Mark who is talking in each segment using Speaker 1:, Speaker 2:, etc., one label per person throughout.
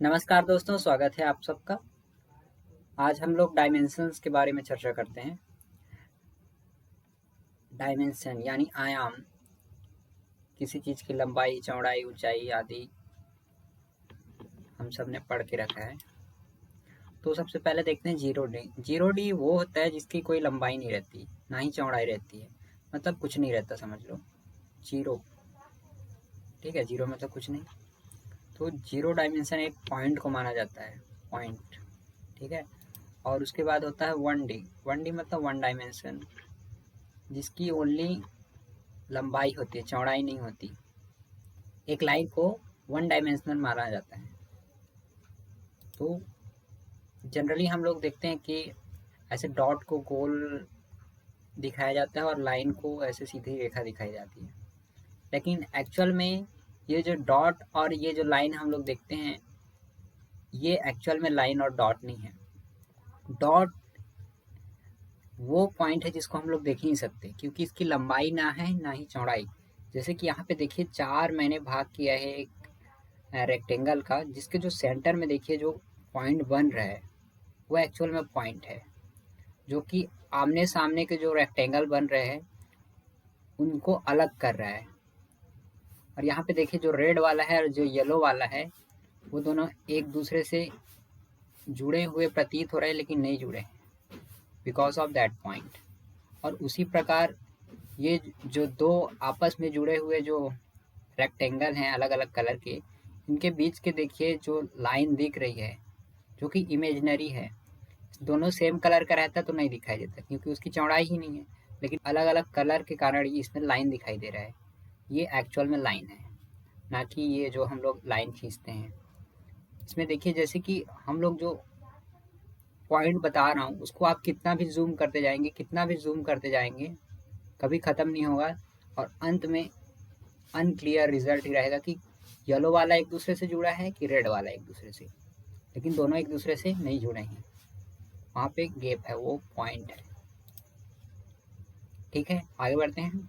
Speaker 1: नमस्कार दोस्तों, स्वागत है आप सबका। आज हम लोग डायमेंशंस के बारे में चर्चा करते हैं। डायमेंशन यानी आयाम, किसी चीज़ की लंबाई, चौड़ाई, ऊंचाई आदि हम सब ने पढ़ के रखा है। तो सबसे पहले देखते हैं जीरो डी। जीरो डी वो होता है जिसकी कोई लंबाई नहीं रहती, ना ही चौड़ाई रहती है, मतलब कुछ नहीं रहता, समझ लो जीरो। ठीक है, जीरो मतलब कुछ नहीं। तो जीरो डायमेंशन एक पॉइंट को माना जाता है, पॉइंट। ठीक है, और उसके बाद होता है वन डी। वन डी मतलब वन डायमेंशन, जिसकी ओनली लंबाई होती है, चौड़ाई नहीं होती। एक लाइन को वन डायमेंशनल माना जाता है। तो जनरली हम लोग देखते हैं कि ऐसे डॉट को गोल दिखाया जाता है और लाइन को ऐसे सीधी रेखा दिखाई जाती है, लेकिन एक्चुअल में ये जो डॉट और ये जो लाइन हम लोग देखते हैं, ये एक्चुअल में लाइन और डॉट नहीं है। डॉट वो पॉइंट है जिसको हम लोग देख ही नहीं सकते, क्योंकि इसकी लंबाई ना है ना ही चौड़ाई। जैसे कि यहाँ पे देखिए, चार मैंने भाग किया है एक रेक्टेंगल का, जिसके जो सेंटर में देखिए जो पॉइंट बन रहा है वो एक्चुअल में पॉइंट है, जो कि आमने सामने के जो रेक्टेंगल बन रहे हैं उनको अलग कर रहा है। और यहाँ पे देखिए, जो रेड वाला है और जो येलो वाला है, वो दोनों एक दूसरे से जुड़े हुए प्रतीत हो रहे हैं, लेकिन नहीं जुड़े, बिकॉज ऑफ दैट पॉइंट। और उसी प्रकार ये जो दो आपस में जुड़े हुए जो रेक्टेंगल हैं अलग अलग कलर के, इनके बीच के देखिए जो लाइन दिख रही है, जो कि इमेजिनरी है। दोनों सेम कलर का रहता तो नहीं दिखाई देता, क्योंकि उसकी चौड़ाई ही नहीं है, लेकिन अलग अलग कलर के कारण ही इसमें लाइन दिखाई दे रहा है। ये एक्चुअल में लाइन है, ना कि ये जो हम लोग लाइन खींचते हैं। इसमें देखिए, जैसे कि हम लोग जो पॉइंट बता रहा हूँ उसको आप कितना भी जूम करते जाएंगे, कितना भी जूम करते जाएंगे, कभी ख़त्म नहीं होगा, और अंत में अनक्लियर रिजल्ट ही रहेगा कि येलो वाला एक दूसरे से जुड़ा है कि रेड वाला एक दूसरे से, लेकिन दोनों एक दूसरे से नहीं जुड़े हैं। वहाँ पे एक गैप है, वो पॉइंट है। ठीक है, आगे बढ़ते हैं।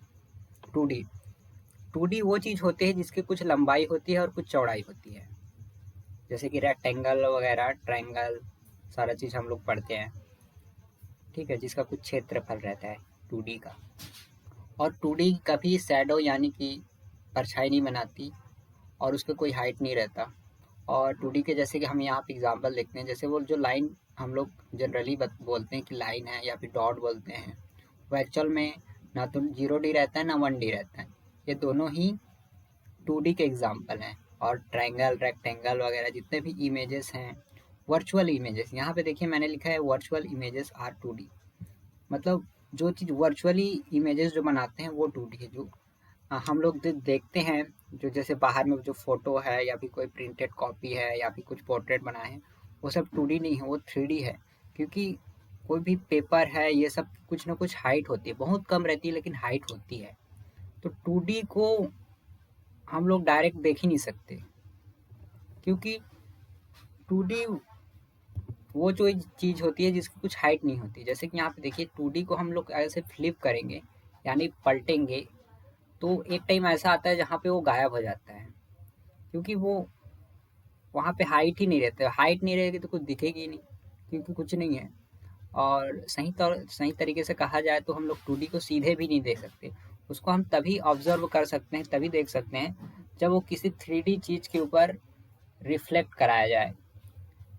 Speaker 1: 2D। 2D वो चीज़ होती है जिसकी कुछ लंबाई होती है और कुछ चौड़ाई होती है, जैसे कि रेक्टेंगल वगैरह, ट्रायंगल, सारा चीज़ हम लोग पढ़ते हैं। ठीक है, जिसका कुछ क्षेत्रफल रहता है 2D का। और 2D कभी शैडो यानी कि परछाई नहीं बनाती, और उसका कोई हाइट नहीं रहता। और 2D के जैसे कि हम यहाँ पे एग्जांपल देखते हैं, जैसे वो जो लाइन हम लोग जनरली बोलते हैं कि लाइन है या फिर डॉट बोलते हैं, वो एक्चुअल में ना तो 0D रहता है ना 1D रहता है। ये दोनों ही 2D के एग्जांपल हैं। और ट्रायंगल, रेक्टेंगल वगैरह जितने भी इमेजेस हैं, वर्चुअल इमेजेस, यहाँ पे देखिए मैंने लिखा है वर्चुअल इमेजेस आर 2D। मतलब जो चीज़ वर्चुअली इमेजेस जो बनाते हैं वो 2D है। जो हम लोग देखते हैं, जो जैसे बाहर में जो फोटो है या फिर कोई प्रिंटेड कॉपी है या फिर कुछ पोर्ट्रेट बनाए हैं, वो सब 2D नहीं है, वो 3D है। क्योंकि कोई भी पेपर है, ये सब कुछ ना कुछ हाइट होती है, बहुत कम रहती है लेकिन हाइट होती है। तो 2D को हम लोग डायरेक्ट देख ही नहीं सकते, क्योंकि 2D वो जो चीज़ होती है जिसकी कुछ हाइट नहीं होती। जैसे कि यहाँ पे देखिए, 2D को हम लोग ऐसे फ्लिप करेंगे यानी पलटेंगे, तो एक टाइम ऐसा आता है जहाँ पे वो गायब हो जाता है, क्योंकि वो वहाँ पे हाइट ही नहीं रहता है। हाइट नहीं रहेगी तो कुछ दिखेगी ही नहीं, क्योंकि कुछ नहीं है। और सही तरीके से कहा जाए तो हम लोग 2D को सीधे भी नहीं देख सकते। उसको हम तभी ऑब्जर्व कर सकते हैं, तभी देख सकते हैं, जब वो किसी 3D चीज़ के ऊपर रिफ्लेक्ट कराया जाए।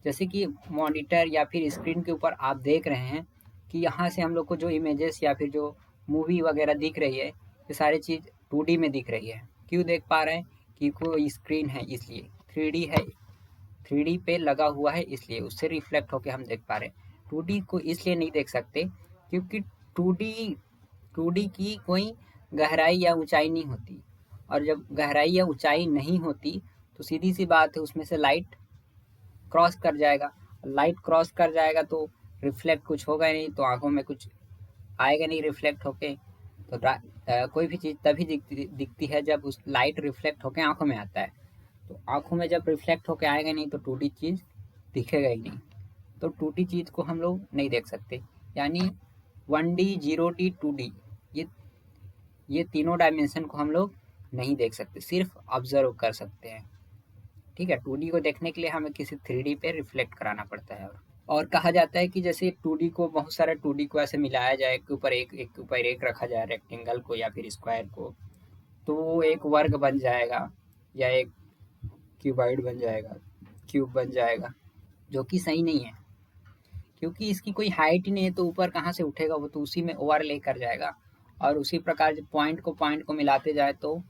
Speaker 1: जैसे कि मॉनिटर या फिर स्क्रीन के ऊपर आप देख रहे हैं कि यहाँ से हम लोग को जो इमेजेस या फिर जो मूवी वगैरह दिख रही है, ये सारी चीज़ 2D में दिख रही है। क्यों देख पा रहे हैं? कि कोई स्क्रीन है इसलिए, 3D है, 3D पे लगा हुआ है इसलिए उससे रिफ्लेक्ट होके हम देख पा रहे हैं। 2D को इसलिए नहीं देख सकते क्योंकि 2D 2D की कोई गहराई या ऊंचाई नहीं होती, और जब गहराई या ऊंचाई नहीं होती तो सीधी सी बात है, उसमें से लाइट क्रॉस कर जाएगा। लाइट क्रॉस कर जाएगा तो रिफ्लेक्ट कुछ होगा नहीं, तो आंखों में कुछ आएगा नहीं रिफ्लेक्ट होके। तो कोई भी चीज़ तभी दिखती है जब उस लाइट रिफ्लेक्ट होके आंखों में आता है। तो आंखों में जब रिफ्लेक्ट होके आएगा नहीं तो 2D चीज़ दिखेगा ही नहीं। तो 2D चीज़ को हम लोग नहीं देख सकते। यानी 1D, 0D, 2D, ये ये तीनों डायमेंशन को हम लोग नहीं देख सकते, सिर्फ ऑब्जर्व कर सकते हैं। ठीक है, 2D को देखने के लिए हमें किसी 3D पे रिफ्लेक्ट कराना पड़ता है। और कहा जाता है कि जैसे 2D को बहुत सारा 2D को ऐसे मिलाया जाए, एक के ऊपर एक के ऊपर एक रखा जाए रेक्टेंगल को या फिर स्क्वायर को, तो वो एक वर्ग बन जाएगा या एक क्यूबॉइड बन जाएगा, क्यूब बन जाएगा, जो कि सही नहीं है, क्योंकि इसकी कोई हाइट ही नहीं है, तो ऊपर कहाँ से उठेगा, वो तो उसी में ओवरले कर जाएगा। और उसी प्रकार जब पॉइंट को मिलाते जाए तो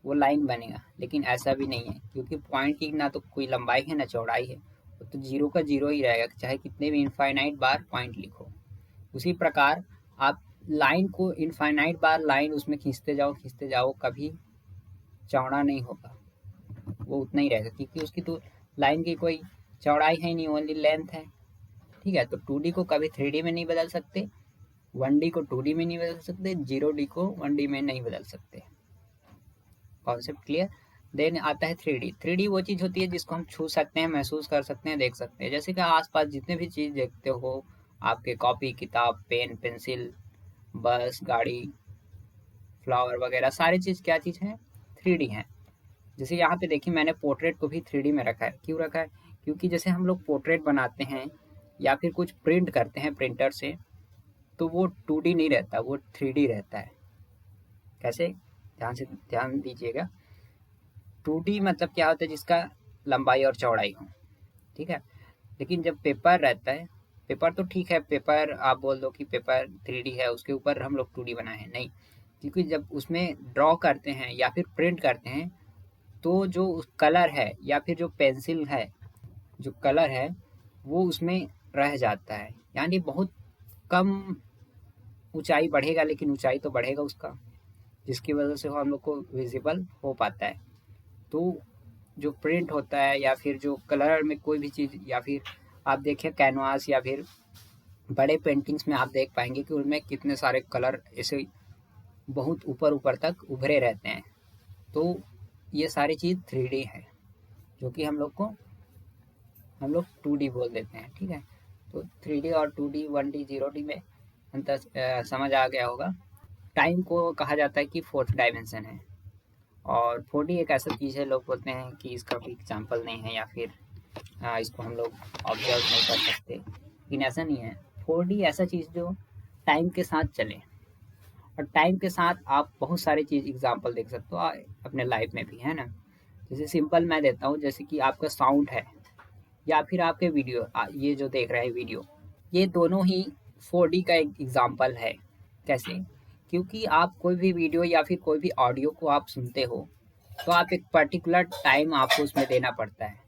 Speaker 1: वो लाइन बनेगा, लेकिन ऐसा भी नहीं है, क्योंकि पॉइंट की ना तो कोई लंबाई है ना चौड़ाई है, वो तो जीरो का जीरो ही रहेगा, चाहे कितने भी इनफाइनाइट बार पॉइंट लिखो। उसी प्रकार आप लाइन को इनफाइनाइट बार लाइन उसमें खींचते जाओ, कभी चौड़ा नहीं होगा, वो उतना ही रहेगा, क्योंकि उसकी तो लाइन की कोई चौड़ाई है नहीं, ओनली लेंथ है। ठीक है, तो 2D को कभी 3D में नहीं बदल सकते, 1D को 2D में नहीं बदल सकते, 0D को 1D में नहीं बदल सकते। Concept clear. देन आता है 3D। 3D वो चीज़ होती है जिसको हम छू सकते हैं, महसूस कर सकते हैं, देख सकते हैं। जैसे कि आसपास जितने भी चीज़ देखते हो, आपके कॉपी किताब पेन पेंसिल बस गाड़ी फ्लावर वगैरह सारी चीज़ क्या चीज़ है, 3D है। जैसे यहाँ पे देखिए मैंने पोर्ट्रेट को भी 3D में रखा है। क्यों रखा है? क्योंकि जैसे हम लोग पोर्ट्रेट बनाते हैं या फिर कुछ प्रिंट करते हैं प्रिंटर से, तो वो 2D नहीं रहता, वो 3D रहता है। कैसे? ध्यान दीजिएगा। 2D मतलब क्या होता है, जिसका लंबाई और चौड़ाई हो, ठीक है। लेकिन जब पेपर रहता है, पेपर तो ठीक है, पेपर आप बोल दो कि पेपर 3D है, उसके ऊपर हम लोग 2D बनाए हैं, नहीं, क्योंकि जब उसमें ड्रॉ करते हैं या फिर प्रिंट करते हैं, तो जो कलर है या फिर जो पेंसिल है, जो कलर है वो उसमें रह जाता है, यानी बहुत कम ऊंचाई बढ़ेगा, लेकिन ऊंचाई तो बढ़ेगा उसका, जिसकी वजह से वो हम लोग को विजिबल हो पाता है। तो जो प्रिंट होता है या फिर जो कलर में कोई भी चीज़, या फिर आप देखिए कैनवास या फिर बड़े पेंटिंग्स में आप देख पाएंगे कि उनमें कितने सारे कलर ऐसे बहुत ऊपर ऊपर तक उभरे रहते हैं। तो ये सारी चीज़ 3D है, जो कि हम लोग 2D बोल देते हैं, ठीक है। तो 3D और 2D 1D 0D में अंतर समझ आ गया होगा। टाइम को कहा जाता है कि फोर्थ डायमेंशन है, और 4D एक ऐसा चीज़ है, लोग बोलते हैं कि इसका कोई एग्जाम्पल नहीं है या फिर इसको हम लोग ऑब्जर्व नहीं कर सकते, लेकिन ऐसा नहीं है। 4D ऐसा चीज़ जो टाइम के साथ चले, और टाइम के साथ आप बहुत सारी चीज़ एग्जाम्पल देख सकते हो अपने लाइफ में भी, है ना। जैसे सिंपल मैं देता हूँ, जैसे कि आपका साउंड है या फिर आपके वीडियो, ये जो देख रहे हैं वीडियो, ये दोनों ही 4D का एक एग्जाम्पल है। कैसे? क्योंकि आप कोई भी वीडियो या फिर कोई भी ऑडियो को आप सुनते हो, तो आप एक पर्टिकुलर टाइम आपको उसमें देना पड़ता है।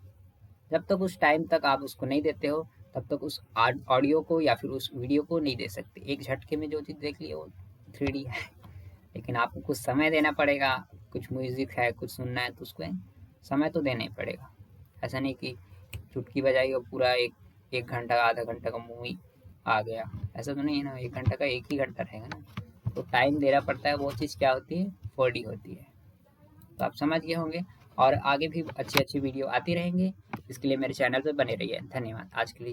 Speaker 1: जब तक उस टाइम तक आप उसको नहीं देते हो, तब तक उस ऑडियो को या फिर उस वीडियो को नहीं दे सकते। एक झटके में जो चीज़ देख ली वो 3D है, लेकिन आपको कुछ समय देना पड़ेगा। कुछ म्यूज़िक है, कुछ सुनना है, तो उसको समय तो देना ही पड़ेगा। ऐसा नहीं कि चुटकी बजाई और पूरा एक 1 घंटा आधा घंटा का मूवी आ गया, ऐसा तो नहीं है ना। 1 घंटा का 1 ही घंटा रहेगा ना, तो टाइम देना पड़ता है। वो चीज़ क्या होती है, 4D होती है। तो आप समझ गए होंगे, और आगे भी अच्छी अच्छी वीडियो आती रहेंगी। इसके लिए मेरे चैनल पर बने रहिए। धन्यवाद आज के लिए।